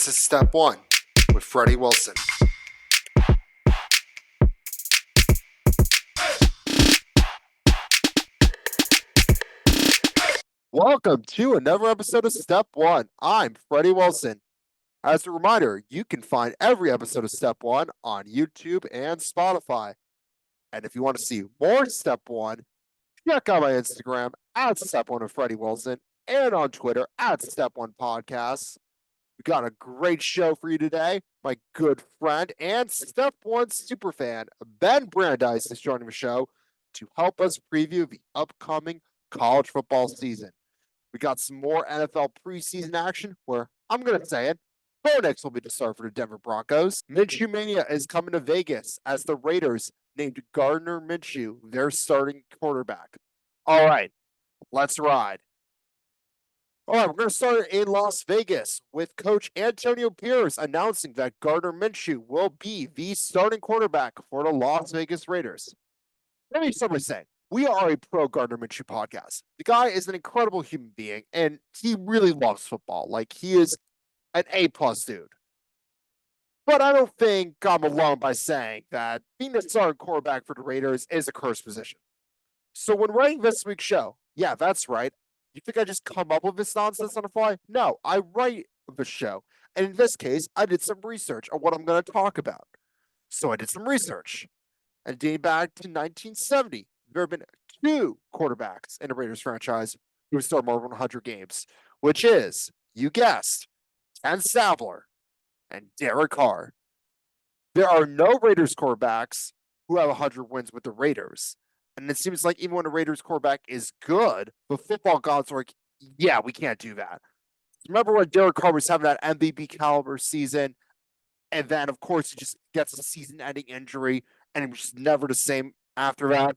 This is Step 1 with Freddie Wilson. Welcome to another episode of Step 1. I'm Freddie Wilson. As a reminder, you can find every episode of Step 1 on YouTube and Spotify. And if you want to see more Step 1, check out my Instagram at Step 1 with Freddie Wilson and on Twitter at Step 1 Podcasts. We got a great show for you today. My good friend and Step 1 superfan, Ben Brandeis, is joining the show to help us preview the upcoming college football season. We got some more NFL preseason action where, I'm going to say it, Bo Nix will be the star for the Denver Broncos. Minshew Mania is coming to Vegas as the Raiders named Gardner Minshew their starting quarterback. All right, let's ride. All right, we're going to start in Las Vegas with Coach Antonio Pierce announcing that Gardner Minshew will be the starting quarterback for the Las Vegas Raiders. Let me start by saying, we are a pro Gardner Minshew podcast. The guy is an incredible human being, and he really loves football. Like, he is an A-plus dude. But I don't think I'm alone by saying that being the starting quarterback for the Raiders is a cursed position. So when writing this week's show, yeah, that's right, you think I just come up with this nonsense on the fly? No, I write the show. And in this case, I did some research on what I'm going to talk about. So I did some research. And dating back to 1970, there have been two quarterbacks in the Raiders franchise who have started more than 100 games, which is, you guessed, Ken Savler and Derek Carr. There are no Raiders quarterbacks who have 100 wins with the Raiders. And it seems like even when a Raiders quarterback is good, the football gods are like, yeah, we can't do that. Remember when Derek Carr was having that MVP caliber season, and then, of course, he just gets a season-ending injury, and he was just never the same after that.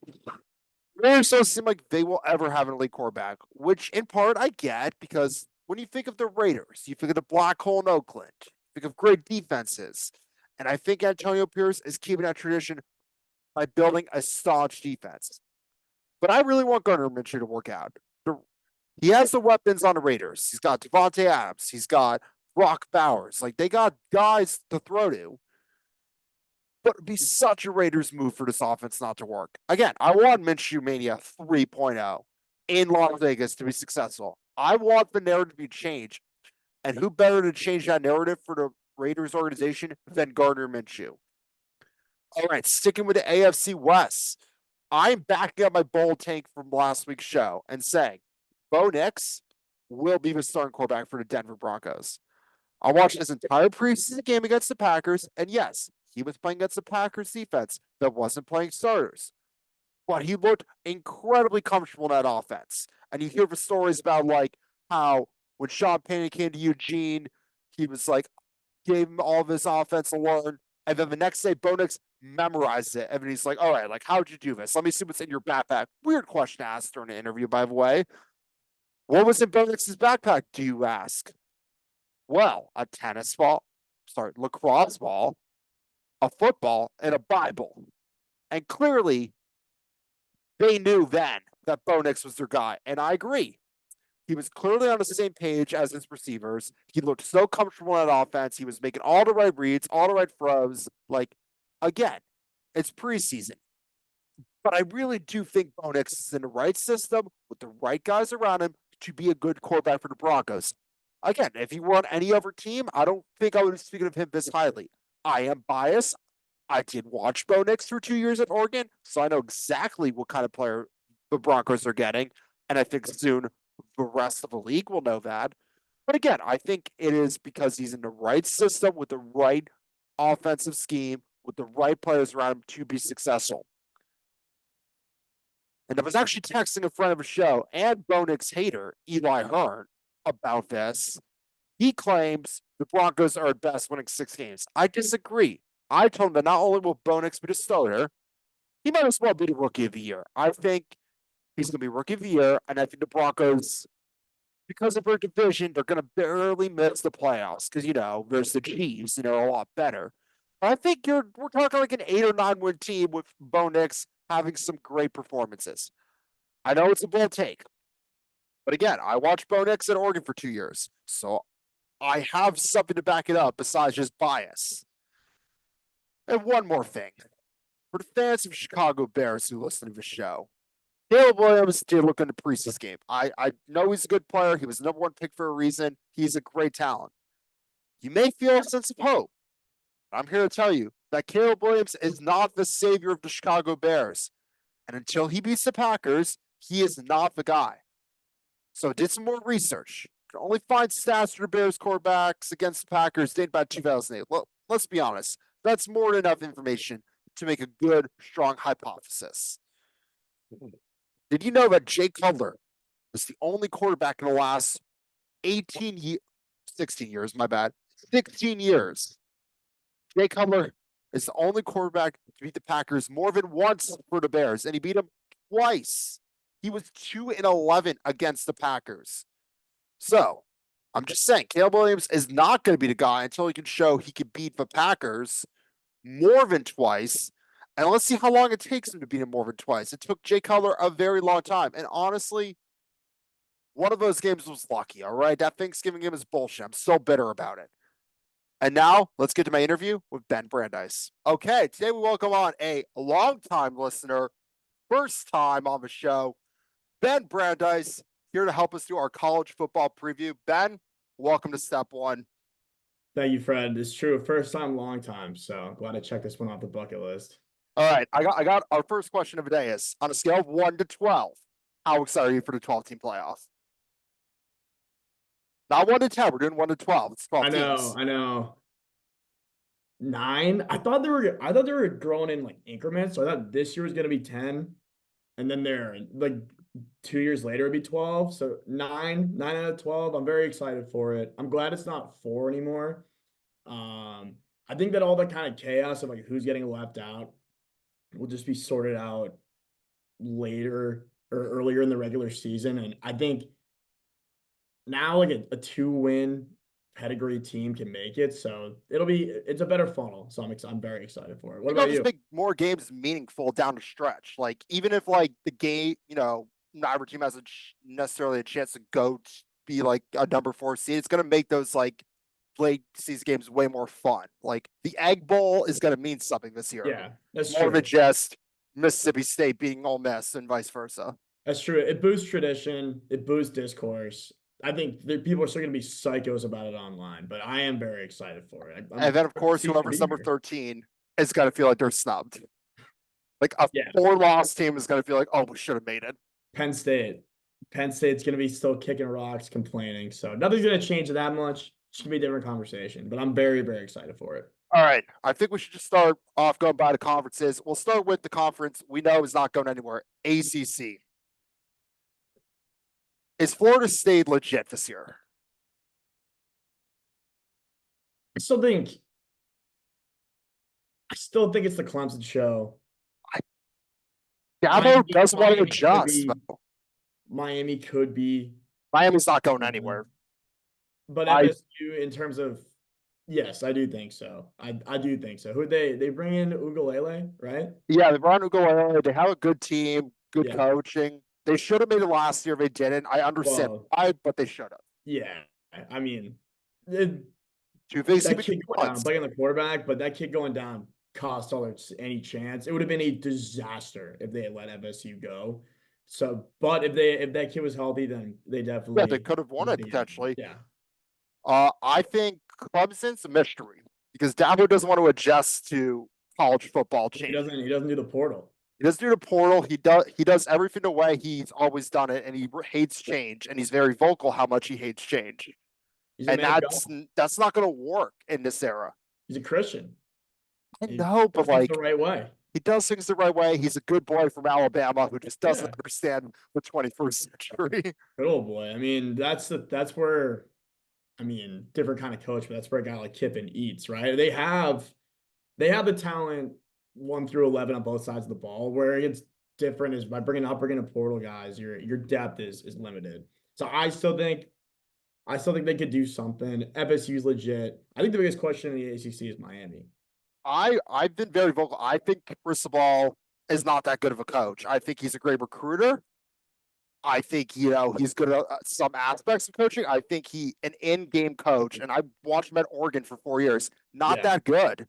Raiders don't seem like they will ever have an elite quarterback, which in part I get, because when you think of the Raiders, you think of the black hole in Oakland, you think of great defenses, and I think Antonio Pierce is keeping that tradition by building a staunch defense. But I really want Gardner Minshew to work out. He has the weapons on the Raiders. He's got Devontae Adams. He's got Brock Bowers. Like, they got guys to throw to. But it'd be such a Raiders move for this offense not to work. Again, I want Minshew Mania 3.0 in Las Vegas to be successful. I want the narrative to be changed. And who better to change that narrative for the Raiders organization than Gardner Minshew? All right, sticking with the AFC West, I'm backing up my bold take from last week's show and saying Bo Nix will be the starting quarterback for the Denver Broncos. I watched his entire preseason game against the Packers, and yes, he was playing against the Packers defense that wasn't playing starters. But he looked incredibly comfortable in that offense. And you hear the stories about, like, how when Sean Payton came to Eugene, he was like, gave him all of his offense to learn. And then the next day, Bo Nix memorized it. And he's like, all right, like, how'd you do this? Let me see what's in your backpack. Weird question to ask during an interview, by the way. What was in Bo Nix's backpack, do you ask? Well, a lacrosse ball, a football, and a Bible. And clearly, they knew then that Bo Nix was their guy. And I agree. He was clearly on the same page as his receivers. He looked so comfortable in that offense. He was making all the right reads, all the right throws. Like, again, it's preseason. But I really do think Bo Nix is in the right system with the right guys around him to be a good quarterback for the Broncos. Again, if he were on any other team, I don't think I would be speaking of him this highly. I am biased. I did watch Bo Nix for 2 years at Oregon, so I know exactly what kind of player the Broncos are getting. And I think soon the rest of the league will know that. But again, I think it is because he's in the right system with the right offensive scheme, with the right players around him to be successful. And I was actually texting a friend of the show and Bo Nix hater, Eli Hearn, about this. He claims the Broncos are at best winning 6 games. I disagree. I told him that not only will Bo Nix be the starter, he might as well be the rookie of the year. I think he's going to be rookie of the year, and I think the Broncos, because of their division, they're going to barely miss the playoffs because, there's the Chiefs, and they're a lot better. But I think we're talking like an 8 or 9 win team with Bo Nix having some great performances. I know it's a bold take, but again, I watched Bo Nix at Oregon for 2 years, so I have something to back it up besides just bias. And one more thing. For the fans of Chicago Bears who listen to the show, Caleb Williams did look in the preseason game. I know he's a good player. He was the number one pick for a reason. He's a great talent. You may feel a sense of hope. I'm here to tell you that Caleb Williams is not the savior of the Chicago Bears. And until he beats the Packers, he is not the guy. So I did some more research. You can only find stats for the Bears quarterbacks against the Packers dating back 2008. Well, let's be honest. That's more than enough information to make a good, strong hypothesis. Did you know that Jay Cutler was the only quarterback in the last 16 years, my bad, 16 years? Jay Cutler is the only quarterback to beat the Packers more than once for the Bears, and he beat them twice. He was 2-11 against the Packers. So I'm just saying, Caleb Williams is not going to be the guy until he can show he can beat the Packers more than twice. And let's see how long it takes him to beat him more than twice. It took Jay Cutler a very long time. And honestly, one of those games was lucky, all right? That Thanksgiving game is bullshit. I'm so bitter about it. And now let's get to my interview with Ben Brandeis. Okay, today we welcome on a longtime listener, first time on the show, Ben Brandeis, here to help us do our college football preview. Ben, welcome to Step One. Thank you, Fred. It's true. First time, long time. So glad to check this one off the bucket list. All right, I got our first question of the day is on a scale of 1 to 12. How excited are you for the 12-team playoff? Not 1 to 10. We're doing 1 to 12. It's 12 teams. I know. 9. I thought they were growing in like increments. So I thought this year was gonna be 10, and then they're like 2 years later it'd be 12. So 9 out of 12. I'm very excited for it. I'm glad it's not 4 anymore. I think that all the kind of chaos of like who's getting left out will just be sorted out later or earlier in the regular season. And I think now like a 2-win pedigree team can make it. So it's a better funnel. So I'm very excited for it. What about you? Just make more games meaningful down the stretch. Like even if like the game, neither team has necessarily a chance to go to be like a number 4 seed, it's gonna make those like late season games way more fun. Like the Egg Bowl is gonna mean something this year. Yeah, that's more true. than just Mississippi State being Ole Miss and vice versa. That's true. It boosts tradition. It boosts discourse. I think people are still going to be psychos about it online, but I am very excited for it. And then, of course, whoever's number 13 is going to feel like they're snubbed. Like a 4-loss team is going to feel like, oh, we should have made it. Penn State's going to be still kicking rocks, complaining. So nothing's going to change that much. It's going to be a different conversation, but I'm very, very excited for it. All right. I think we should just start off going by the conferences. We'll start with the conference we know is not going anywhere, ACC. Is Florida State legit this year? I still think it's the Clemson show. Dabo doesn't want to adjust. Miami could be. Miami's not going anywhere. But FSU, in terms of, yes, I do think so. I do think so. Who they bring in Ugalele, right? Yeah, they brought in Ugalele. They have a good team, good coaching. They should have made it last year. They didn't. I understand why, but they should have. Yeah, I mean, that kid going down, playing the quarterback, but that kid going down cost all any chance. It would have been a disaster if they had let FSU go. So, but if that kid was healthy, then they definitely they could have won it potentially. Yeah. I think Clemson's a mystery because Dabo doesn't want to adjust to college football change. He doesn't do the portal. He doesn't do the portal. He does everything the way he's always done it, and he hates change, and he's very vocal how much he hates change. And that's not going to work in this era. He's a Christian. I know, but like the right way. He does things the right way. He's a good boy from Alabama who just doesn't understand the 21st century. Good old boy. I mean, that's where, I mean, different kind of coach, but that's where a guy like Kiffin eats, right? They have the talent 1 through 11 on both sides of the ball. Where it's different is by bringing portal guys, your depth is limited. So I still think they could do something. FSU's legit. I think the biggest question in the ACC is Miami. I've been very vocal. I think Cristobal is not that good of a coach. I think he's a great recruiter. I think, he's good at some aspects of coaching. I think an in-game coach, and I watched him at Oregon for 4 years. Not Yeah. that good.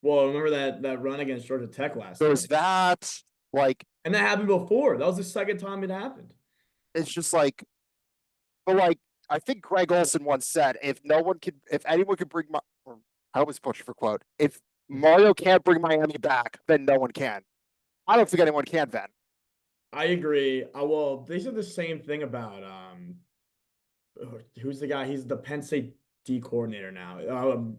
Well, remember that run against Georgia Tech last year, There's that. Like, and that happened before. That was the second time it happened. it's just like, but like, I think Greg Olson once said, if anyone could bring or I always butcher for quote, if Mario can't bring Miami back, then no one can. I don't think anyone can then. I agree. Well, they said the same thing about who's the guy? He's the Penn State D coordinator now. I'm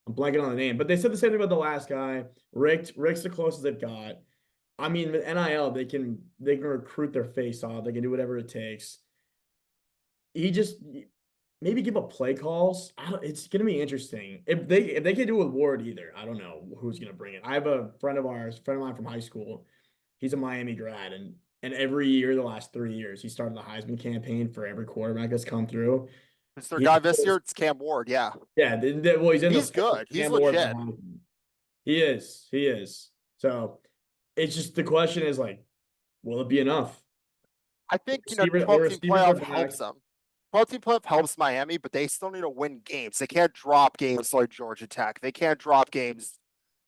blanking on the name, but they said the same thing about the last guy. Rick's the closest they've got. I mean, with NIL, they can recruit their face off. They can do whatever it takes. He just maybe give up play calls. It's gonna be interesting if they can do it with Ward either. I don't know who's gonna bring it. I have a friend of mine from high school. He's a Miami grad, and every year, the last 3 years, he started the Heisman campaign for every quarterback that's come through. Is their He guy this year? It's Cam Ward. Yeah, Yeah, well, he's in the he's good. He's Cam Ward legit. behind. He is. He is. So it's just the question is like, will it be enough? I think The 12 team receivers are playoff back. helps them. 12 team playoff helps Miami, but they still need to win games. They can't drop games like Georgia Tech. They can't drop games.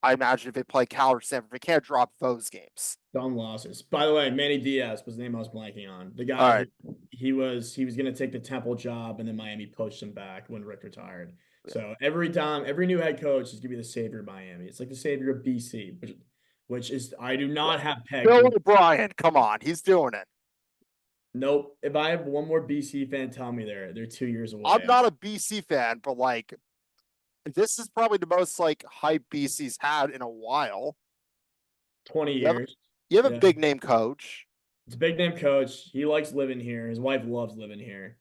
I imagine if they play Cal or Stanford, they can't drop those games. Dumb losses. By the way, Manny Diaz was the name I was blanking on. The All guy right. who he was going to take the Temple job, and then Miami poached him back when Rick retired. So every new head coach is going to be the savior of Miami. It's like the savior of BC, which is I do not have pegged. Bill O'Brien, come on, he's doing it. Nope. If I have one more BC fan, tell me they're 2 years away. I'm not a BC fan, but like this is probably the most like hype BC's had in a while. 20 You have, years. you have a Yeah. big name coach. It's a big name coach. He likes living here. His wife loves living here.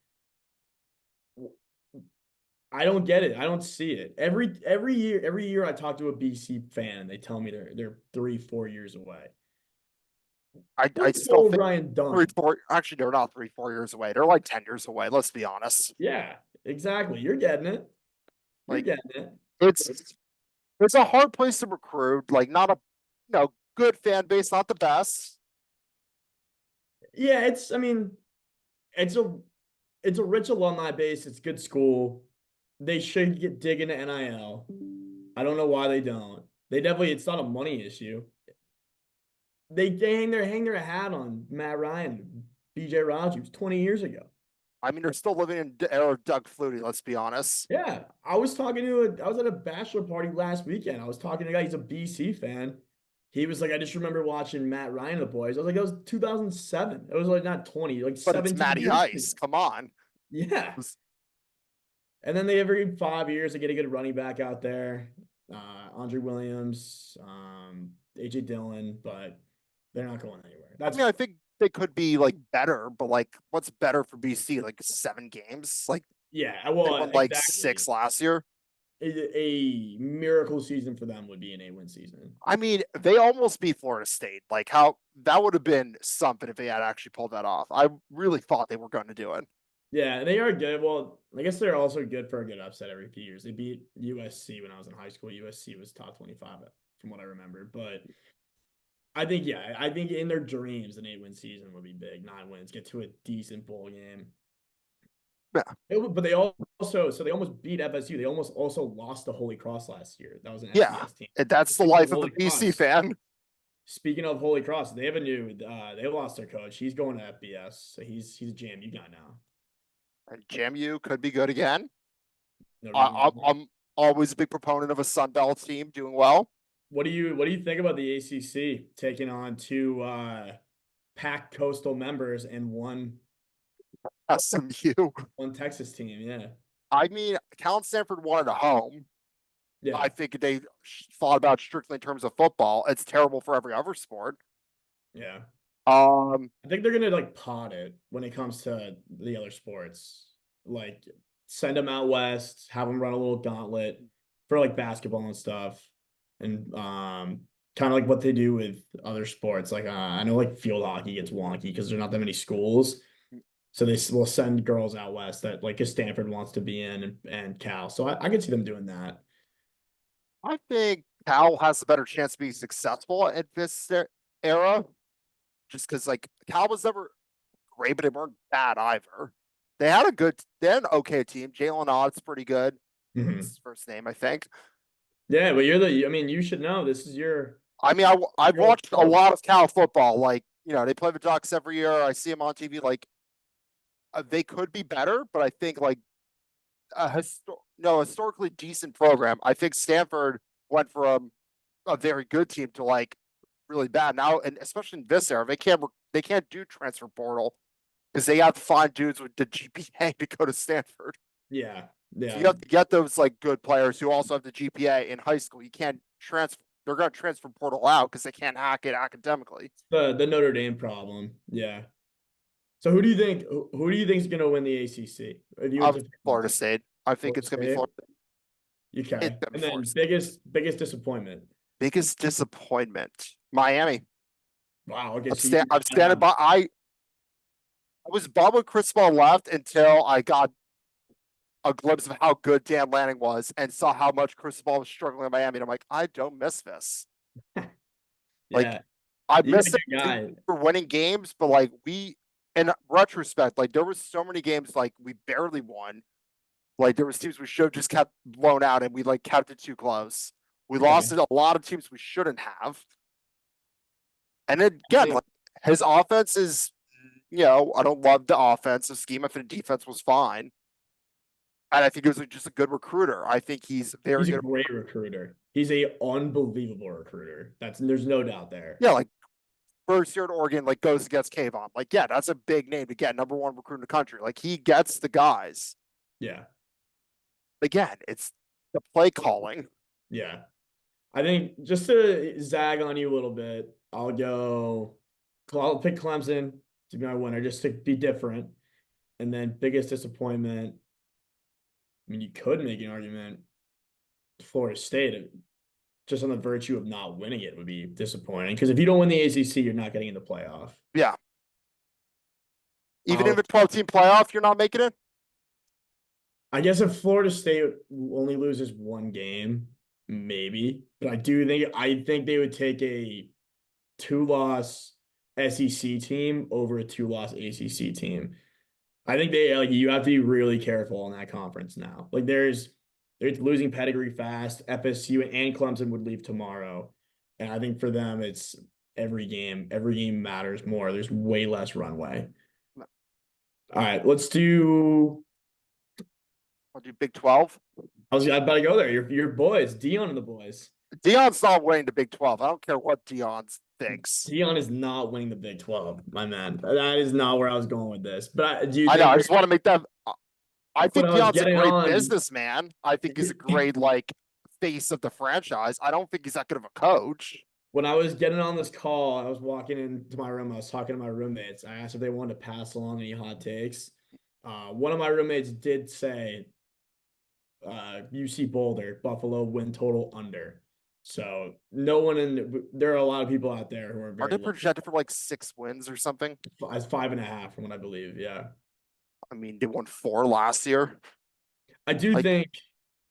I don't get it. I don't see it. Every year I talk to a BC fan, they tell me they're 3-4 years away. I What's still Bill think O'Brien done? 3-4. Actually, they're not 3-4 years away. They're like 10 years away. Let's be honest. Yeah, exactly. You're getting it. You're Like getting it. it's a hard place to recruit. Like not a good fan base, not the best. Yeah, I mean, it's a rich alumni base. It's good school. They should dig into NIL. I don't know why they don't. It's not a money issue. They hang their hat on Matt Ryan, BJ Rogers 20 years ago. I mean, they're still living in the era of Doug Flutie. Let's be honest. Yeah, I was at a bachelor party last weekend. I was talking to a guy. He's a BC fan. He was like, I just remember watching Matt Ryan and the boys. I was like, it was 2007. It was like not 20, like But it's 17 Matty years Ice. ago. Come on. Yeah. And then every 5 years they get a good running back out there. Andre Williams, AJ Dillon, but they're not going anywhere. I mean, I think they could be like better, but like, what's better for BC? Like 7 games? Like, yeah, they well, won like exactly. 6 last year. A miracle season for them would be an 8-win season. I mean, they almost beat Florida State. Like, how that would have been something if they had actually pulled that off. I really thought they were going to do it. Yeah, they are good. Well, I guess they're also good for a good upset every few years. They beat USC when I was in high school. USC was top 25 from what I remember. But I think in their dreams, an 8-win season would be big. 9 wins, get to a decent bowl game. Yeah. But they almost beat FSU. They almost also lost to Holy Cross last year. That was an FCS team. That's the life of Holy a BC Cross. fan. Speaking of Holy Cross, they have they lost their coach. He's going to FBS, so he's a JMU guy now. And JMU could be good again. No I'm always a big proponent of a Sun Belt team doing well. What do you think about the ACC taking on 2 packed coastal members and one SMU. Texas team? Yeah. I mean, Cal and Stanford wanted a home. Yeah. I think they thought about strictly in terms of football. It's terrible for every other sport. Yeah. I think they're gonna like pot it when it comes to the other sports. Like send them out west, have them run a little gauntlet for like basketball and stuff, and kind of like what they do with other sports. Like I know like field hockey gets wonky because there's not that many schools, so they will send girls out west that like Stanford wants to be in and Cal. So I can see them doing that. I think Cal has a better chance to be successful at this era, just because like Cal was never great, but they weren't bad either. They had an okay team. Jalen Ott's pretty good. That's Mhm. his first name, I think. Yeah, but I mean, you should know this is I mean, I've your watched a club. lot of Cal football. Like, they play the Ducks every year. I see them on TV. Like, they could be better, but I think like historically decent program. I think Stanford went from a very good team to like really bad now, and especially in this era, they can't do transfer portal because they have to find dudes with the GPA to go to Stanford. Yeah, So yeah. you have to get those like good players who also have the GPA in high school. You can't transfer. They're going to transfer portal out because they can't hack it academically. The Notre Dame problem. Yeah. So who do you think is going to win the ACC? If you had Of to pick one? Florida State, I think Florida it's going to be State. Florida. It's Okay. going to be And Florida then State. biggest disappointment. Biggest disappointment, Miami. Wow. Okay. I'm, So sta- I'm standing by. I was bummed when Chris Paul left until I got a glimpse of how good Dan Lanning was and saw how much Chris Paul was struggling in Miami. And I'm like, I don't miss this. Like, yeah, I you got a miss it good guy. for winning games, but like in retrospect, like there was so many games like we barely won. Like there was teams we should have just kept blown out, and we like kept it too close. We lost Okay. to a lot of teams we shouldn't have. And then I again, think like his offense is, I don't love the offensive scheme. I think the defense was fine. And I think he was just a good recruiter. I think he's very he's a good. great recruiter. He's a unbelievable recruiter. There's no doubt there. Yeah, like first year at Oregon, like goes against Kayvon. Like, yeah, that's a big name to get number one recruit in the country. Like he gets the guys. Yeah. Again, it's the play calling. Yeah. I think just to zag on you a little bit, I'll pick Clemson to be my winner, just to be different. And then biggest disappointment. I mean, you could make an argument Florida State, just on the virtue of not winning it, would be disappointing. Because if you don't win the ACC, you're not getting in the playoff. Yeah. Even in I'll, the 12-team playoff, you're not making it. I guess if Florida State only loses one game, maybe. But I think they would take a two-loss SEC team over a two-loss ACC team. I think you have to be really careful in that conference now. Like they're losing pedigree fast. FSU and Clemson would leave tomorrow. And I think for them it's every game matters more. There's way less runway. All right, let's do I'll do Big 12. I was about to go there. Your boys, Dion and the boys. Dion's not winning the Big 12. I don't care what Dion thinks. Dion is not winning the Big 12, my man. That is not where I was going with this. But do you I know. think I just want to make that. I when think I was Dion's a getting great on businessman. I think he's a great like face of the franchise. I don't think he's that good of a coach. when I was getting on this call, I was walking into my room. I was talking to my roommates. I asked if they wanted to pass along any hot takes. One of my roommates did say UC Boulder, Buffalo win total under. So there are a lot of people out there who are Are very they low, projected for like 6 wins or something? as 5.5 from what I believe. Yeah. I mean, they won 4 last year. I do Like, think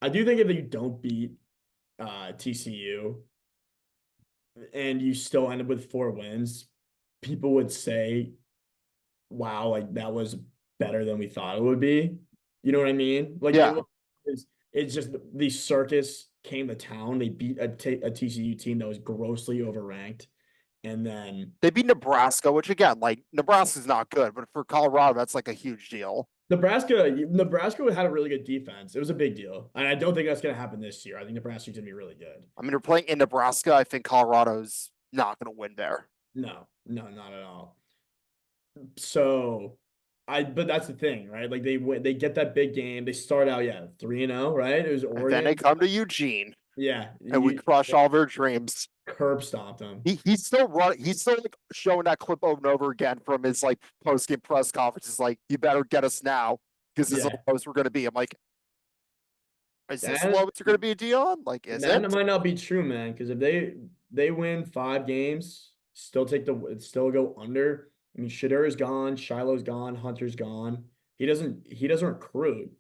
I do think if you don't beat TCU and you still end up with 4 wins, people would say, wow, like that was better than we thought it would be. You know what I mean? Like yeah, it's just the circus came to town. They beat a TCU team that was grossly overranked. And then they beat Nebraska, which again, like Nebraska's not good, but for Colorado, that's like a huge deal. Nebraska had a really good defense. It was a big deal. And I don't think that's going to happen this year. I think Nebraska's going to be really good. I mean, they're playing in Nebraska. I think Colorado's not going to win there. No, no, not at all. So but that's the thing, right? Like they get that big game. They start out, 3-0, right? It was And then they Oregon. come to Eugene, Yeah, and we crush all their dreams. curb stomped them. He's still running. He's still like showing that clip over and over again from his like post game press conferences. Like, you better get us now because this is Yeah, the lowest we're going to be. I'm like, is this the that lowest you're going to be, Dion? Like, is that it? might not be true, man. Because if they win 5 games, still go under. I mean, Shadur is gone, Shiloh's gone, Hunter's gone. He doesn't recruit.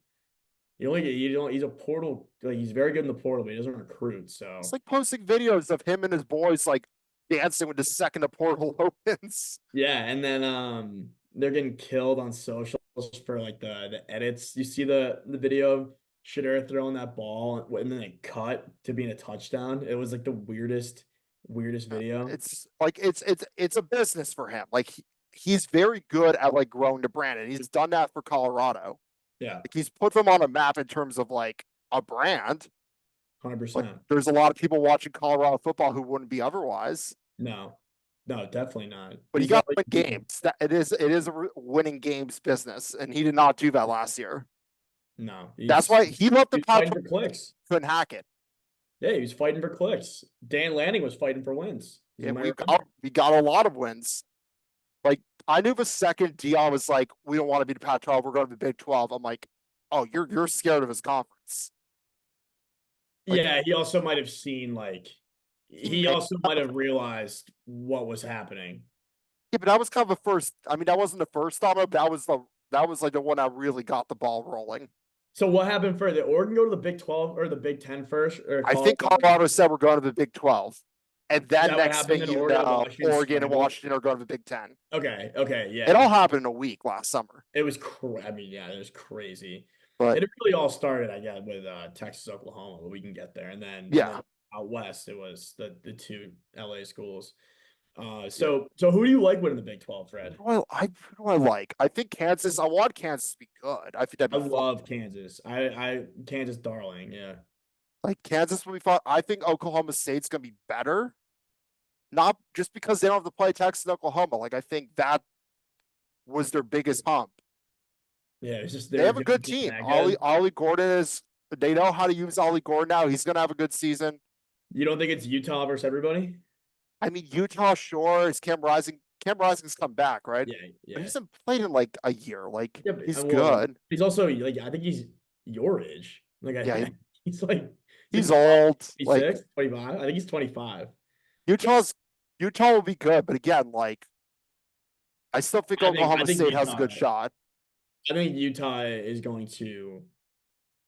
He's a portal. Like he's very good in the portal, but he doesn't recruit. It's So like posting videos of him and his boys like dancing when the second the portal opens. yeah, and then they're getting killed on socials for like the edits. You see the video of Shadur throwing that ball and then it cut to being a touchdown. It was like the weirdest video. It's like it's a business for him. Like he's very good at like growing the brand, and he's done that for Colorado. Yeah, Like he's put them on a map in terms of like a brand. Like 100%. there's a lot of people watching Colorado football who wouldn't be otherwise. No, no, definitely not. But you He's got to definitely win games. That it is a winning games business, and he did not do that last year. no, That's why he left the he's fighting Pac-12, for clicks. couldn't hack it. Yeah, he was fighting for clicks. Dan Lanning was fighting for wins. He's Yeah, American. we got a lot of wins. Like I knew the second Dion was like, we don't want to be the Pac-12, we're going to the Big 12. I'm like, oh, you're scared of his conference. Like Yeah, he also might have seen like he he made, also might have realized what was happening. yeah, but that was kind of the first. I mean, that wasn't the first domino. That was like the one that really got the ball rolling. So what happened for the Oregon go to the Big 12 or the Big 10 first or I think Colorado? Colorado said we're going to the Big 12. And Is then that what next happened? thing Then you Oregon and know, Washington Oregon and scrambled? Washington are going to the Big 10. Okay, It yeah. all happened in a week last summer. It was I mean, yeah, it was crazy. But It really all started, I guess, with Texas, Oklahoma, but we can get there. And then yeah, out west, it was the two LA schools. yeah. So who do you like winning the Big 12, Fred? Who do I like? I think Kansas. I want Kansas to be good. I think that'd I be fun. love Kansas. I Kansas darling, yeah. Like Kansas would be fun. I think Oklahoma State's gonna be better. Not just because they don't have to play Texas and Oklahoma. Like I think that was their biggest hump. Yeah, it's just They they're have a good just team. that good. Ollie Gordon is. They know how to use Ollie Gordon now. He's gonna have a good season. You don't think it's Utah versus everybody? I mean, Utah, sure, is Cam Rising. Cam Rising's come back, right? Yeah, But he yeah. hasn't played in like a year. Like Yeah, but, he's well, good. he's also like I think he's your age. Like Yeah, he's like he's he's like old. Like 26, 25. I think he's 25. Utah's Utah will be good, but again, like I still think I Oklahoma think State has a Utah good shot. I think Utah is going to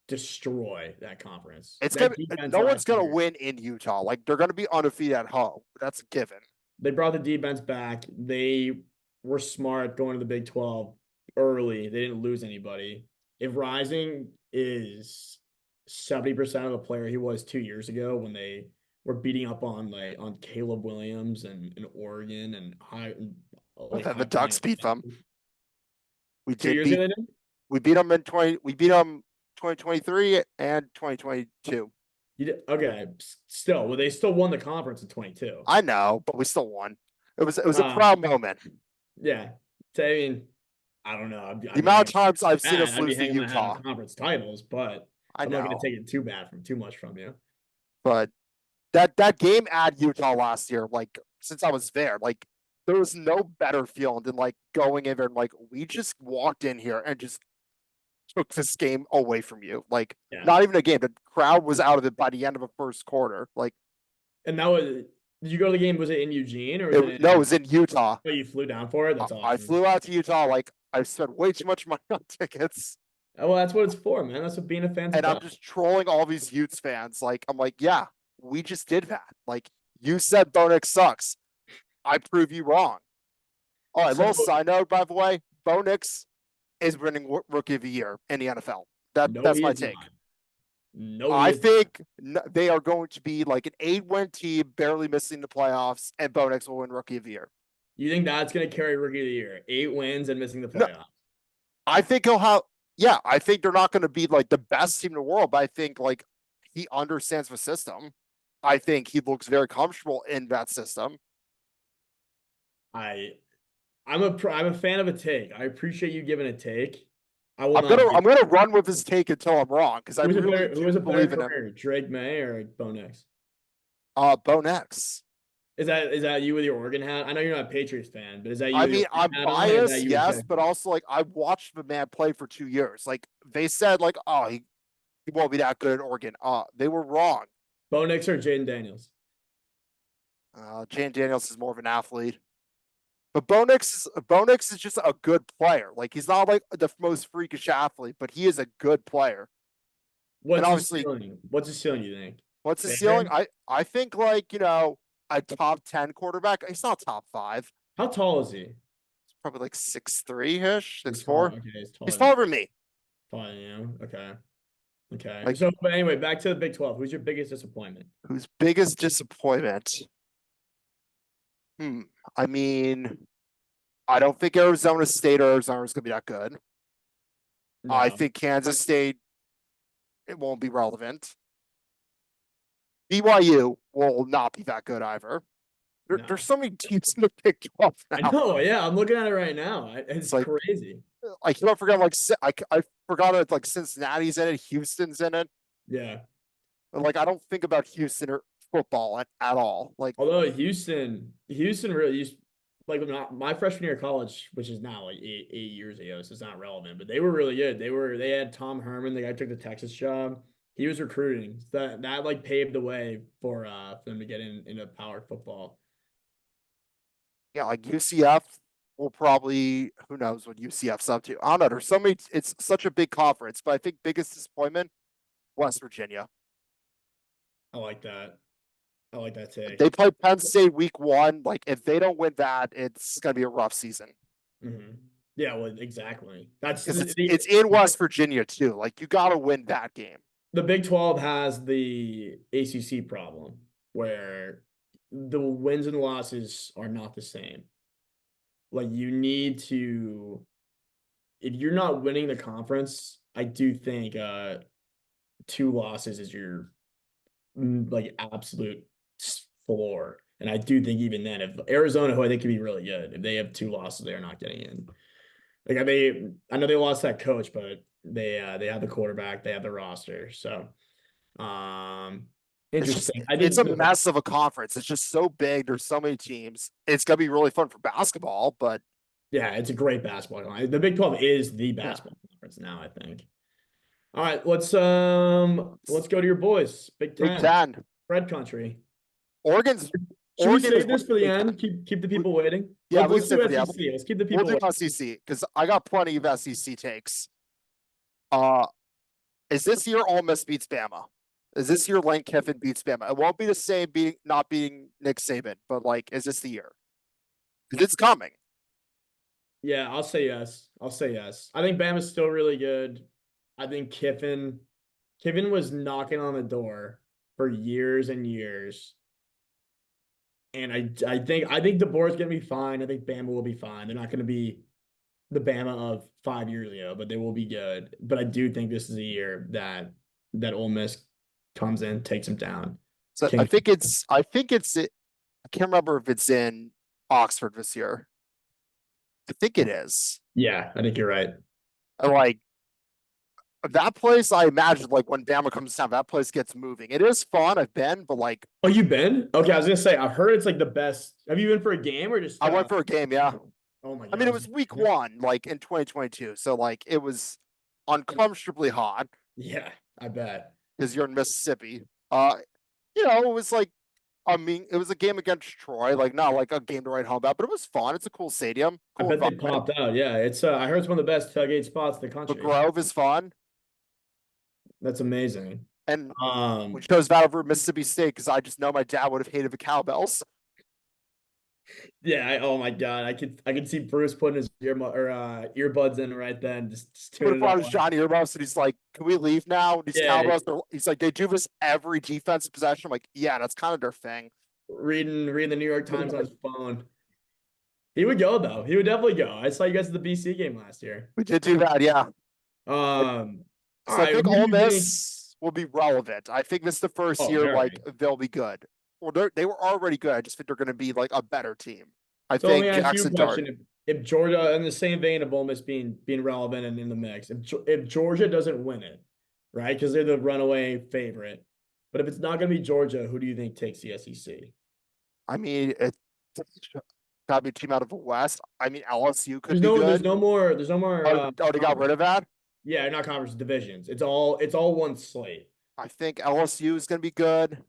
destroy that conference. It's That gonna defense no one's last gonna year. win in Utah. Like they're gonna be undefeated at home. That's a given. They brought the defense back. They were smart going to the Big 12 early. They didn't lose anybody. If Rising is 70% of the player he was 2 years ago when they were beating up on Caleb Williams and Oregon and But then the high Ducks flying beat them. We 2 years ago they did? we beat them in 20 we beat them 2023 and 2022. You did? Okay. Still, well, they still won the conference in 22. I know, but we still won. It was a Uh, proud moment. yeah. So, I mean, I don't know. The amount of times I've seen mad. us I'd be lose to hanging my hat Utah. on conference titles, but I I'm not going know. to take it too much from you. But that game at Utah last year, like since I was there, like there was no better feeling than like going in there and like we just walked in here and just took this game away from you. Like Yeah. not even a game. The crowd was out of it by the end of the first quarter. Like And that was, did you go to the game? Was it in Eugene or was it, it no, it in, was in Utah. oh, you flew down for it? That's I awesome. flew out to Utah. Like I spent way too much money on tickets, Oh, well, that's what it's for, man. That's what being a fan's and I'm about. just trolling all these Utes fans. Like I'm like, yeah, we just did that. Like you said, Bo Nix sucks. I prove you wrong. All right, So, little side note, by the way, Bo Nix is winning Rookie of the Year in the NFL. no, That's he my is take. not. No, he I is not. think they are going to be like an 8-win team, barely missing the playoffs, and Bo Nix will win Rookie of the Year. You think that's going to carry Rookie of the Year? 8 wins and missing the No, playoffs. I think he'll have. Yeah, I think they're not going to be like the best team in the world, but I think like he understands the system. I think he looks very comfortable in that system. I I'm a fan of a take. I appreciate you giving a take. I will not be. I'm gonna run with his take until I'm wrong because I Who was really who do was a better believe in him. career, Drake May or Bo Nix? Bo Nix. Is that you with your Oregon hat? I know you're not a Patriots fan, but is that you I with your mean, I'm Oregon hat on, or is that biased, you with yes, Texas? but also like I watched the man play for 2 years. Like they said, like, oh, he won't be that good at Oregon. They were wrong. Bo Nix or Jaden Daniels? Jane Daniels is more of an athlete. But Bo Nix is just a good player. Like he's not like the most freakish athlete, but he is a good player. And What's his obviously, ceiling? What's his ceiling, you think? what's his ceiling? Bigger? I think like a top 10 quarterback. He's not top 5. How tall is he? probably like 6'3" ish, He's six tall. four. Okay, he's He's taller than taller than me. you. Okay. Okay. Like, So, but anyway, back to the Big 12. Who's your biggest disappointment? whose biggest disappointment? Hmm. I mean, I don't think Arizona State or Arizona is going to be that good. I No, think Kansas State, it won't be relevant. BYU will not be that good either. There's no. so many teams in the Big 12 I now. know. Yeah, I'm looking at it right now. It's It's like, crazy. you don't forget, like, I forgot that, like, Cincinnati's in it, Houston's in it. Yeah. Like, I don't think about Houston or football at all. Like, Although Houston really used like my freshman year of college, which is now like 8 years ago, so it's not relevant. But they were really good. They had Tom Herman, the guy who took the Texas job. He was recruiting. So that like paved the way for them to get into power football. yeah, like UCF will probably, who knows what UCF's up to. I don't know. There's so many, it's such a big conference, but I think biggest disappointment, West Virginia. I like that. I like that take. They play Penn State week 1. Like, if they don't win that, it's gonna be a rough season. Hmm. Yeah, well, exactly. That's Because it's in West Virginia too. Like, you gotta win that game. the Big 12 has the ACC problem where the wins and losses are not the same. Like you need to, if you're not winning the conference, I do think 2 losses is your like absolute floor. And I do think even then, if Arizona, who I think could be really good, if they have 2 losses, they're not getting in. Like I know they lost that coach, but they have the quarterback, they have the roster. So interesting. I It's think a mess of a conference. It's just so big. There's so many teams. It's gonna be really fun for basketball, but yeah, it's a great basketball. The Big 12 is the yeah. basketball conference now, I think. All right, let's go to your boys. Big Big 10. Ten. Red country. Oregon's Should we Oregon is save this winning for the the Big end? Ten. Keep the people waiting. Yeah, we can Let's say do for the end. SEC. Let's keep the We'll people do waiting. SEC because I got plenty of SEC takes. Uh, is this year Ole Miss beats Bama? Is this year Lane Kiffin beats Bama? It won't be the same being not beating Nick Saban, but like, is this the year? It's coming. Yeah, I'll say yes. I'll say yes. I think Bama's still really good. I think Kiffin was knocking on the door for years and years. And I think the board's gonna be fine. I think Bama will be fine. They're not gonna be the Bama of 5 years ago, but they will be good. But I do think this is a year that Ole Miss comes in, takes them down. So King, I think it's I can't remember if it's in Oxford this year. I think it is. yeah, I think you're right. Like, that place, I imagine, like, when Bama comes down, that place gets moving. It is fun. I've been, but like, Oh, you been? Okay, I was gonna say I've heard it's like the best. Have you been for a game or just I went for a game. Yeah, oh my I mean, it God. was week 1, like in 2022, so like it was uncomfortably hot Yeah, I bet. because you're in Mississippi. Uh, it was like, I mean, it was a game against Troy, like not like a game to write home about, but it was fun. It's a cool stadium, I cool bet they environment. popped out. Yeah, it's I heard it's one of the best tailgate spots in the The country. Grove is fun, That's amazing. and we Um, chose that over Mississippi State because I just know my dad would have hated the cowbells. yeah, oh my God, I could see Bruce putting his earbuds in right then, just Would have tuning it brought all his out. Johnny earmuffs, and he's like, "Can we leave now?" These Yeah, cowbells, he's like, "They do this every defensive possession." I'm like, "Yeah, that's kind of their thing." reading the New York Times on his phone. He would go though. He would definitely go. I saw you guys at the BC game last year. We did do that, yeah. All So I right, think who do Ole you think? Miss will be relevant. I think this is the first Oh, year like very. they'll be good. Well, they were already good. I just think they're going to be like a better team. I So let me think ask you a Jackson Dart. question. If Georgia, in the same vein of Ole Miss being relevant and in the mix, if Georgia doesn't win it, right? Because they're the runaway favorite. But if it's not going to be Georgia, who do you think takes the SEC? I mean, it's got to be a team out of the West. I mean, LSU could There's be no there's good. no more there's no more Oh, they got rid conference. of that. Yeah, not conference divisions. It's all one slate. I think LSU is going to be good.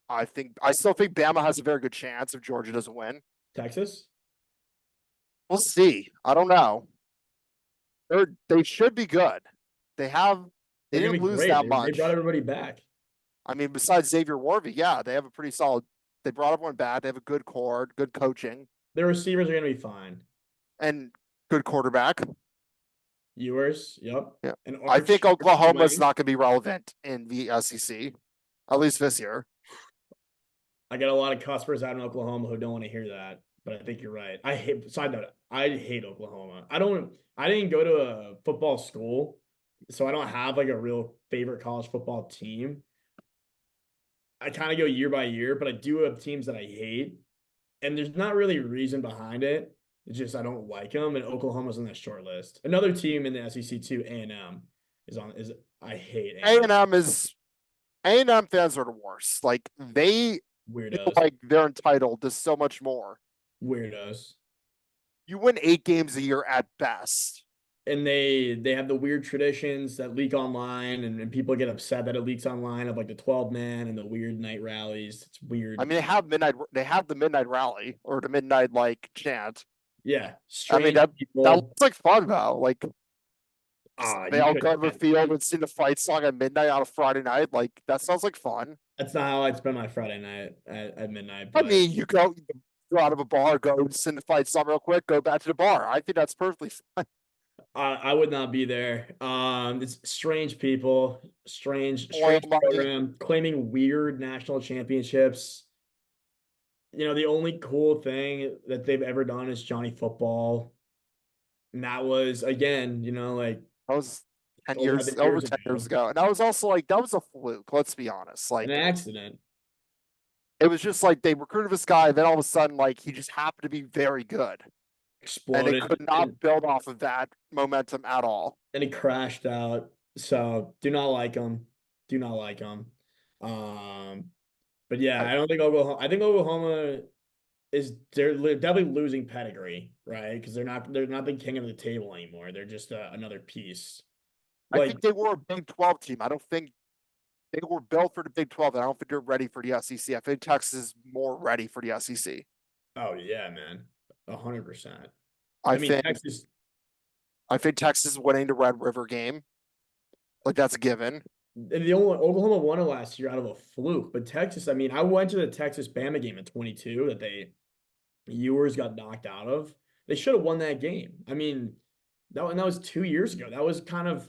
I still think Bama has a very good chance if Georgia doesn't win. Texas, We'll see. I don't know. They should be good. They have they they're gonna didn't be lose great. that They brought much. everybody back. I mean, besides Xavier Warvey, yeah, they have a pretty solid. They brought everyone back. They have a good core, good coaching. Their receivers are gonna be fine. and good quarterback. Ewers, yep. Yeah. And I think Arch Oklahoma's Lang. not going to be relevant in the SEC, at least this year. I get a lot of customers out in Oklahoma who don't want to hear that, but I think you're right. I hate side note, I hate Oklahoma. I didn't go to a football school, so I don't have like a real favorite college football team. I kind of go year by year, but I do have teams that I hate, and there's not really a reason behind it. It's just I don't like them, and Oklahoma's on that short list. Another team in the SEC too, A&M is I hate A&M. A&M is A&M fans are the worst. Like they feel Weirdos, like they're entitled to so much more. weirdos. You win 8 games a year at best. And they have the weird traditions that leak online and people get upset that it leaks online of like the 12 man and the weird night rallies. It's I weird. mean, they have the midnight rally or the midnight like chant. Yeah, I mean strange that people. looks like fun though. Like they You all could go to the field and sing the fight song at midnight on a Friday night. Like that sounds like fun. that's not how I'd spend my Friday night at midnight, I but mean, go out of a bar, go sing the fight song real quick, go back to the bar. I think that's perfectly fine. I would not be there. It's strange people, Oil strange money. program claiming weird national championships. The only cool thing that they've ever done is Johnny Football. And that was again, like That was 10 over years, 10 over years 10 years ago, ago. And that was also like, that was a fluke. Let's be honest. an Like, accident it was just like they recruited this guy. Then all of a sudden, like, he just happened to be very good. And they exploded could not build off of that momentum at all. and it crashed out. So do not like them. Do not like them. Um, but yeah, I, I don't think Oklahoma. I think Oklahoma is they're definitely losing pedigree, right? Because they're not the king of the table anymore. They're just another piece. I Like think they were a Big 12 team. I don't think they were built for the Big 12. And I don't think they're ready for the SEC. I think Texas is more ready for the SEC. oh yeah, man, 100%. I I mean think Texas. I think Texas is winning the Red River game. Like that's a given. The only Oklahoma won it last year out of a fluke, but Texas. I mean, I went to the Texas Bama game in 22 that Ewers got knocked out of. They should have won that game. I mean, that was 2 years ago. That was kind of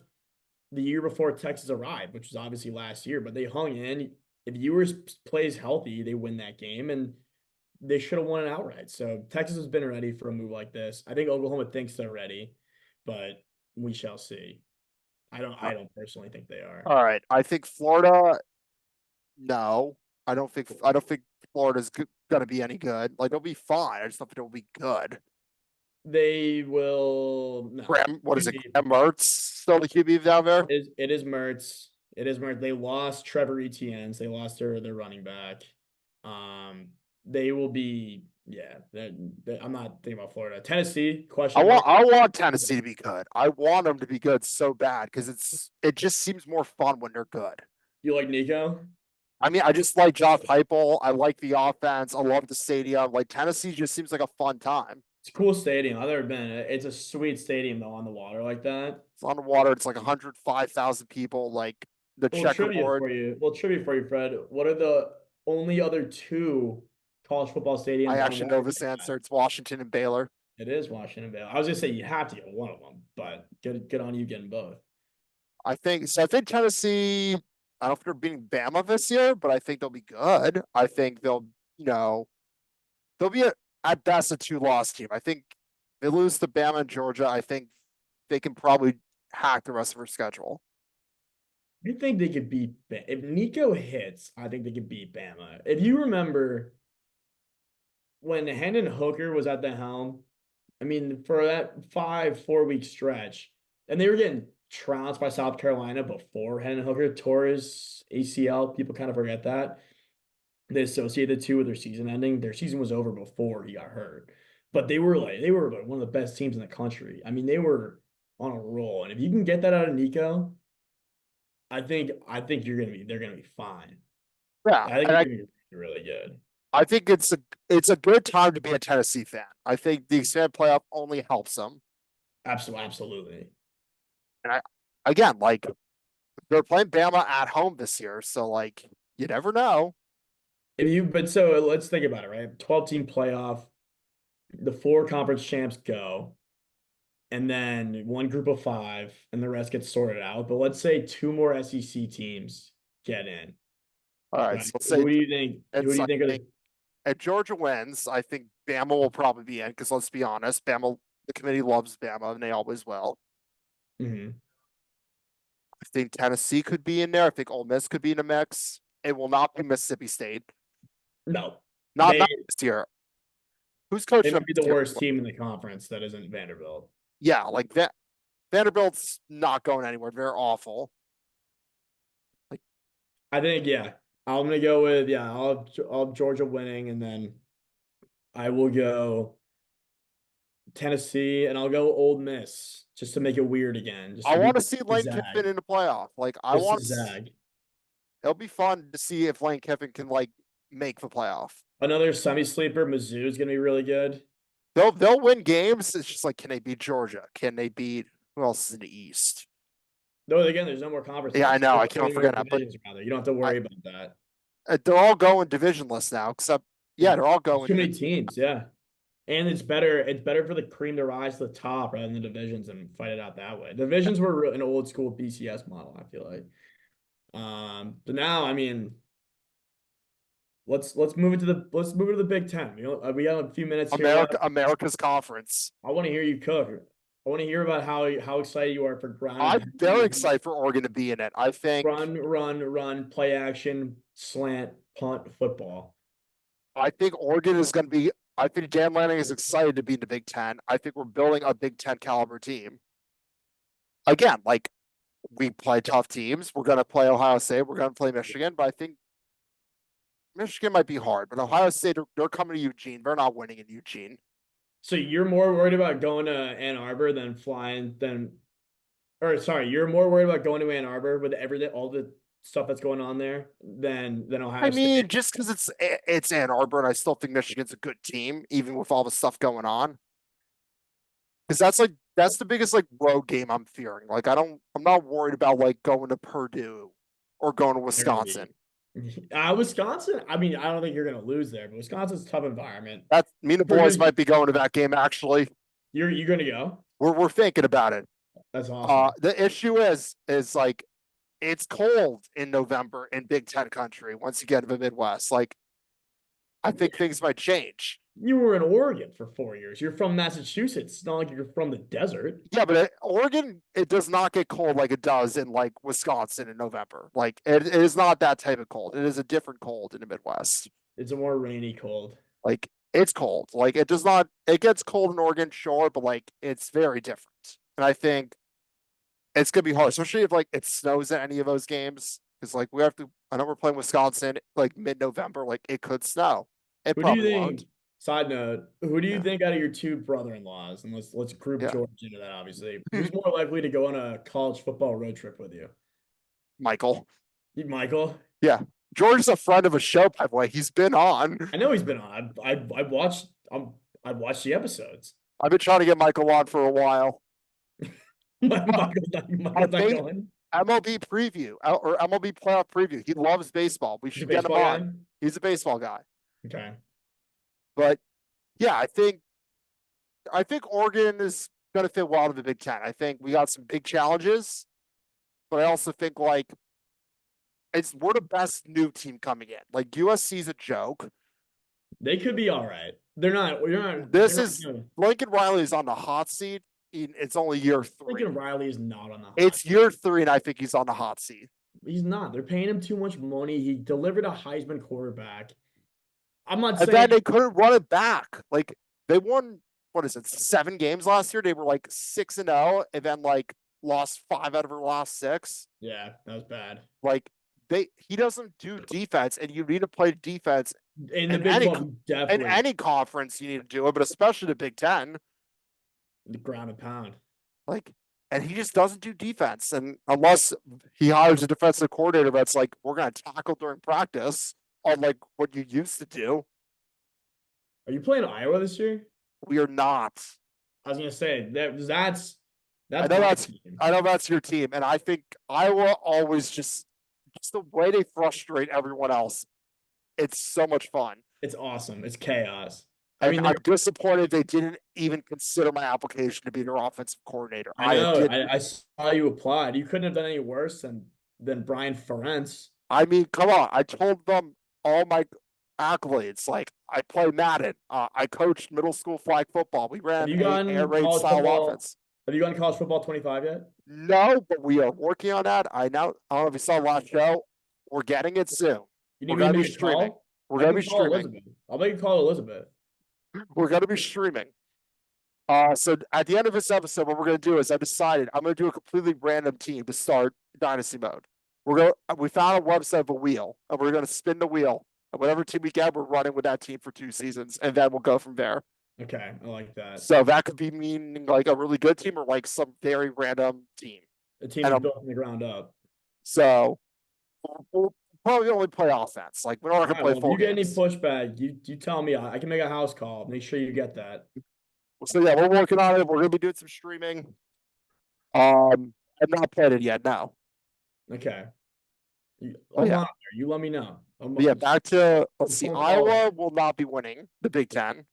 the year before Texas arrived, which was obviously last year. But they hung in. If Ewers plays healthy, they win that game, and they should have won it outright. So Texas has been ready for a move like this. I think Oklahoma thinks they're ready, but we shall see. I don't. Uh, I don't personally think they are. All right. I think Florida. No, I don't think Florida's gonna be any good. Like they'll be fine. I just don't think they'll be good. They will no. Graham, what is it? Graham Mertz still the QB down there? It is Mertz. It is Mertz. They lost Trevor Etienne. They lost their running back. They will be yeah. I'm not thinking about Florida. Tennessee question mark. I want Tennessee to be good. I want them to be good so bad because it just seems more fun when they're good. You like Nico? I mean, I just like Josh Heupel. I like the offense. I love the stadium. Like Tennessee just seems like a fun time. It's a cool stadium. I've never been. It's a sweet stadium though on the water like that. It's on the water. It's like 105,000 people. Like the checkerboard. Trivia for you, Fred. What are the only other two college football I stadiums on actually know water this like that? answer. It's Washington and Baylor. It is Washington Vale. I was gonna say you have to get one of them, but good on you getting both. I think so. I think Tennessee. I don't know if they're beating Bama this year, but I think they'll be good. I think you know, they'll be at best a two-loss team. I think they lose to Bama and Georgia. I think they can probably hack the rest of their schedule. I think they could beat if Nico hits. I think they could beat Bama. If you remember when Hendon Hooker was at the helm, I mean, for that 4 week stretch, and they were getting trounced by South Carolina before Hendon Hooker tore his ACL. People kind of forget that. They associate the two with their season ending. Their season was over before he got hurt. But they were one of the best teams in the country. I mean, they were on a roll. And if you can get that out of Nico, I think they're gonna be fine. Yeah, I think and they're gonna be really good. I think it's a good time to be a Tennessee fan. I think the expanded playoff only helps them. Absolutely. And again, like they're playing Bama at home this year, so like you never know. But so let's think about it, right? 12 team playoff, the four conference champs go. and then one group of five, and the rest gets sorted out. But let's say two more SEC teams get in. All right, Right? so let's say Who it's do you I think are think if Georgia wins, I think Bama will probably be in because let's be honest, the committee loves Bama and they always will. Mhm. I think Tennessee could be in there. I think Ole Miss could be in the mix. It will not be Mississippi State. No, Not they not this year. Who's they coaching them might be the this year? worst team in the conference that isn't Vanderbilt. Yeah, like that. Vanderbilt's not going anywhere. They're awful. Like I think yeah. I'm gonna go with yeah. I'll have Georgia winning, and then I will go Tennessee, and I'll go Old Miss just to make it weird again, just I to want be to see to Lane Kiffin zag, in the playoff. Like I just to want to. zag. It'll be fun to see if Lane Kiffin can like make the playoff. Another semi sleeper, Mizzou is gonna be really good. They'll win games. It's just like, can they beat Georgia? Can they beat who else is in the East? No, again, there's no more Yeah, I conferences. know. There's I so can't many more forget that. But divisions rather. You don't have to I, worry about that. they're all going divisionless now, except yeah, they're all There's going too many division. teams, yeah. And it's better. It's better for the cream to rise to the top rather than the divisions and fight it out that way. Divisions were an old school BCS model, I feel like. But now, I mean, let's move into the Big Ten. You know, we got a few minutes here left. America's conference. I want to hear you cook. I want to hear about how excited you are for ground and I'm very pound, excited for Oregon to be in it. I think run, play action, slant, punt, football. Oregon is going to be. I think Dan Lanning is excited to be in the Big Ten. I think we're building a Big Ten caliber team. Again, like we play tough teams. We're going to play Ohio State. We're going to play Michigan, but I think Michigan might be hard. But Ohio State, they're coming to Eugene. They're not winning in Eugene. So you're more worried about going to Ann Arbor than flying than or sorry, you're more worried about going to Ann Arbor with everything, all the stuff that's going on there than Ohio I State. mean, just because it's Ann Arbor, and I still think Michigan's a good team, even with all the stuff going on. Because that's the biggest like road game I'm fearing. Like I'm not worried about like going to Purdue or going to Barely. Wisconsin. Wisconsin. I mean, I don't think you're gonna lose there, but Wisconsin's a tough environment. That's me and the boys Purdue, might be going to that game actually. you're gonna go. We're thinking about it. That's awesome. The issue is like it's cold in November in Big Ten country once you get to the Midwest. Like I think things might change. You were in Oregon for 4 years. You're from Massachusetts. It's not like you're from the desert. Yeah, but Oregon, it does not get cold like it does in like Wisconsin in November. Like it is not that type of cold. It is a different cold in the Midwest. It's a more rainy cold. Like it's cold. Like it does not. It gets cold in Oregon, sure, but like it's very different. And I think it's gonna be hard, especially if like it snows at any of those games. Because like we have to. I know we're playing Wisconsin like mid-November. Like it could snow. It Who do you probably won't. think? Side note: Who do you Yeah. think out of your two brother-in-laws, and let's group Yeah. George into that, obviously, who's more likely to go on a college football road trip with you? Michael. Michael. Yeah. George is a friend of a show, by the way. He's been on. I know he's been on. I watched. I've watched the episodes. I've been trying to get Michael on for a while. I Michael's not think going. MLB preview or MLB playoff preview. He loves baseball. We He's a should get him baseball on. guy. He's a baseball guy. Okay. But yeah, I think Oregon is going to fit well to the Big Ten. I think we got some big challenges, but I also think like we're the best new team coming in. Like USC's a joke. They could be all right. They're not. You're not. This They're not is gonna, Lincoln Riley is on the hot seat. It's only year three. Lincoln Riley is not on the hot. It's year three, and I think he's on the hot seat. He's not. They're paying him too much money. He delivered a Heisman quarterback. I'm not And then saying they couldn't run it back. Like they won, what is it, 7 games last year? They were like 6-0, and then like lost 5 out of their last 6. yeah, that was bad. Like he doesn't do defense, and you need to play defense In the in Big any 12, definitely conference. You need to do it, but especially the Big Ten. the ground and pound. Like, and he just doesn't do defense. And unless he hires a defensive coordinator that's like, we're going to tackle during practice on like what you used to do. Are you playing Iowa this year? We are not. I was gonna say that's I know my that's team. I know that's your team, and I think Iowa always just the way they frustrate everyone else. It's so much fun. It's awesome. It's chaos. I And mean, I'm disappointed they didn't even consider my application to be their offensive coordinator. I know. I saw you applied. You couldn't have done any worse than Brian Ferentz. I mean, come on. I told them all my accolades. Like I play Madden. I coached middle school flag football. We Have ran you a air gotten raid college style football? offense. Have you gotten college football 25 yet? No, but we are working on that. I don't know if you saw last show. We're getting it soon. You need We're me to gonna be make a streaming. call? We're I gonna be can call streaming. Elizabeth. I'll make a call Elizabeth. We're gonna be streaming. So at the end of this episode, what we're gonna do is I decided I'm gonna do a completely random team to start Dynasty mode. We found a website of a wheel, and we're gonna spin the wheel, and whatever team we get, we're running with that team for 2 seasons, and then we'll go from there. Okay, I like that. So that could be meaning like a really good team or like some very random team. The team And is built from the ground up. so we'll probably only play offense. Like we're not All gonna right, play well, if full you get any games. pushback, you tell me. I can make a house call. Make sure you get that. So yeah, we're working on it. We're gonna be doing some streaming. I've not played it yet. No. Okay. Oh I'll yeah. monitor. You let me know. But yeah, back to let's see. Phone call. Iowa will not be winning the Big Ten.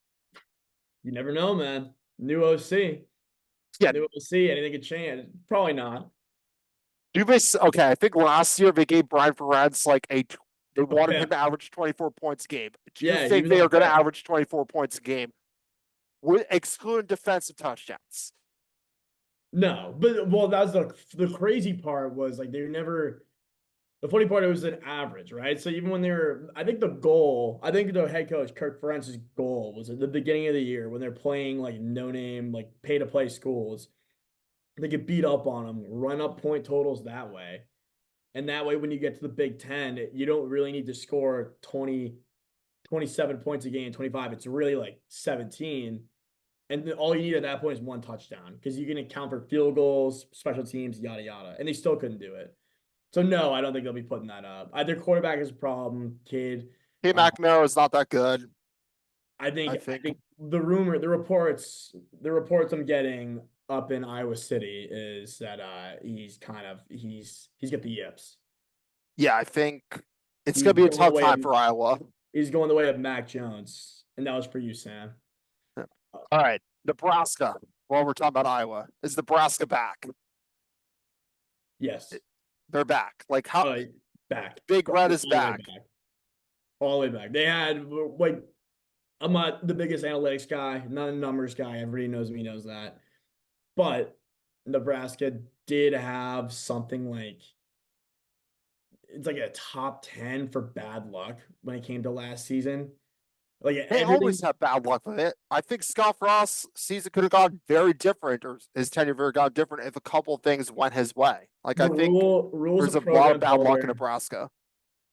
You never know, man. New OC. Yeah, New OC. Anything could change. Probably not. do they? Okay, I think last year they gave Brian Ferentz like they A wanted him fifth. to average 24 points a game. Do you Yeah, he think was they on a are going to fifth. average 24 points a game, with excluding defensive touchdowns? No, but well, that's the crazy part was like they never. The funny part, it was an average, right? So even when they were, I think the head coach Kirk Ferentz's goal was at the beginning of the year when they're playing like no name, like pay to play schools, they get beat up on them, run up point totals that way, and that way when you get to the Big Ten, you don't really need to score 20, 27 points a game, 25. It's really like 17. And all you need at that point is one touchdown because you can account for field goals, special teams, yada yada, and they still couldn't do it. So no, I don't think they'll be putting that up. Their quarterback is a problem, kid. Hey, Uh, McNamara is not that good. I I think. think the reports I'm getting up in Iowa City is that he's got the yips. Yeah, I think it's He's going to be a going the tough way time of for Iowa. he's going the way of Mac Jones, and that was for you, Sam. All right, Nebraska. While we're talking about Iowa, is Nebraska back? Yes, They're back. Like how back, Big Red is all the way back. back, all the way back. They had like I'm not the biggest analytics guy, not a numbers guy. Everybody knows me, knows that. But Nebraska did have something like it's like a top 10 for bad luck when it came to last season. Like They everything, always have bad luck with it. I think Scott Frost's season could have gone very different, or his tenure very gone different if a couple of things went his way. Like I the think rules there's of a lot of program bad luck in builder, Nebraska.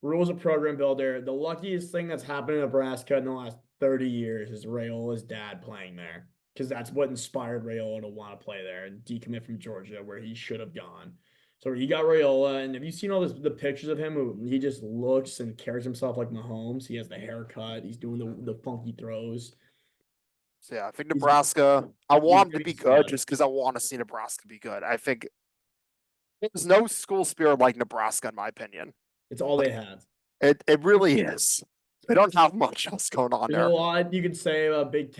rules of program builder. The luckiest thing that's happened in Nebraska in the last 30 years is Rayola's dad playing there because that's what inspired Rayola to want to play there and decommit from Georgia where he should have gone. So he got Rayola, and have you seen all the pictures of him? He just looks and carries himself like Mahomes. He has the haircut. He's doing the funky throws. So yeah, I think He's Nebraska. I he's want them gonna to be be good stud. just because I want to see Nebraska be good. I think there's no school spirit like Nebraska, in my opinion. It's all they have. It really is. They don't have much else going on There's a there. lot you could say about Big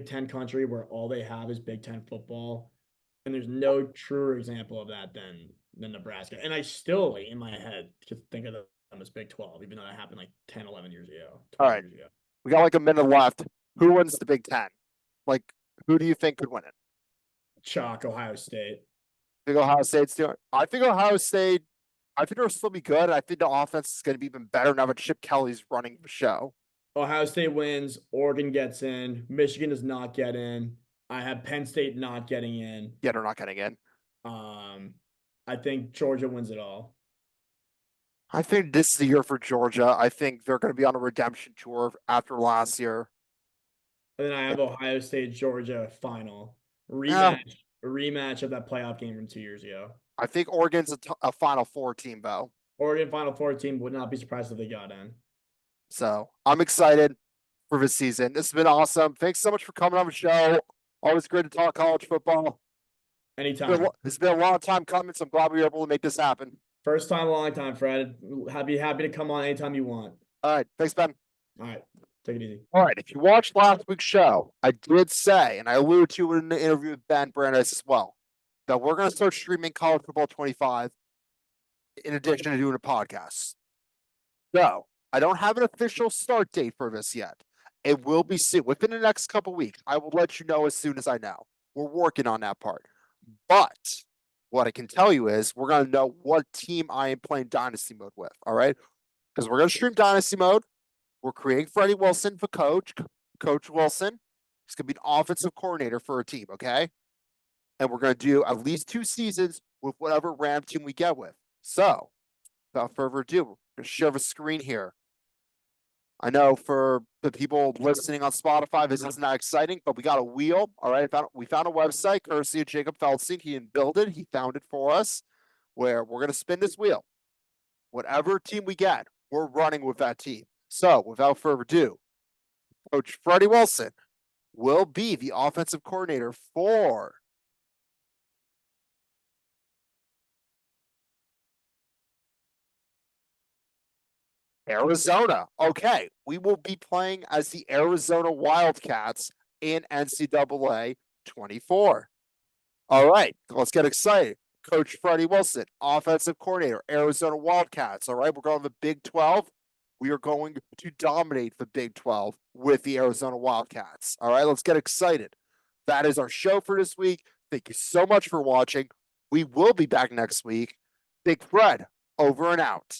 Ten country where all they have is Big Ten football, and there's no truer example of that than Nebraska. And I still, like, in my head, could think of them as Big 12, even though that happened like 10, 11 years ago, All 12 right, years ago. we got like a minute left. Who wins the Big Ten? Like, who do you think could win it? Chalk, Ohio State. I think Ohio State's doing. I think Ohio State. I think they'll still be good. I think the offense is going to be even better now that Chip Kelly's running the show. Ohio State wins. Oregon gets in. Michigan does not get in. I have Penn State not getting in. Yeah, they're not getting in. I think Georgia wins it all. I think this is the year for Georgia. I think they're going to be on a redemption tour after last year. And then I have Ohio State, Georgia final Yeah, rematch of that playoff game from 2 years ago. I think Oregon's a Final Four team, though. Oregon Final Four team would not be surprised if they got in. So I'm excited for this season. This has been awesome. Thanks so much for coming on the show. Always great to talk college football. Anytime. It's been a long time coming, so I'm glad we were able to make this happen. First time, long time, Fred. Happy to come on anytime you want. All right. Thanks, Ben. All right. Take it easy. All right, if you watched last week's show, I did say, and I alluded to it in the interview with Ben Brandeis as well, that we're going to start streaming College Football 25 in addition to doing a podcast. So I don't have an official start date for this yet. It will be soon, within the next couple weeks. I will let you know as soon as I know. We're working on that part. But what I can tell you is we're going to know what team I am playing Dynasty mode with. All right. Because we're going to stream Dynasty mode. We're creating Freddie Wilson for Coach Wilson. He's going to be an offensive coordinator for a team. Okay. And we're going to do at least 2 seasons with whatever Ram team we get with. So without further ado, we're going to share the screen here. I know for the people listening on Spotify, this isn't that exciting, but we got a wheel. All right. We found a website courtesy of Jacob Feldstein. He didn't build it. He found it for us, where we're going to spin this wheel. Whatever team we get, we're running with that team. So without further ado, Coach Freddie Wilson will be the offensive coordinator for Arizona. Okay, we will be playing as the Arizona Wildcats in NCAA 24. All right, let's get excited. Coach Freddie Wilson, offensive coordinator, Arizona Wildcats. All right, we're going to the Big 12. We are going to dominate the Big 12 with the Arizona Wildcats. All right, let's get excited. That is our show for this week. Thank you so much for watching. We will be back next week. Big Fred, over and out.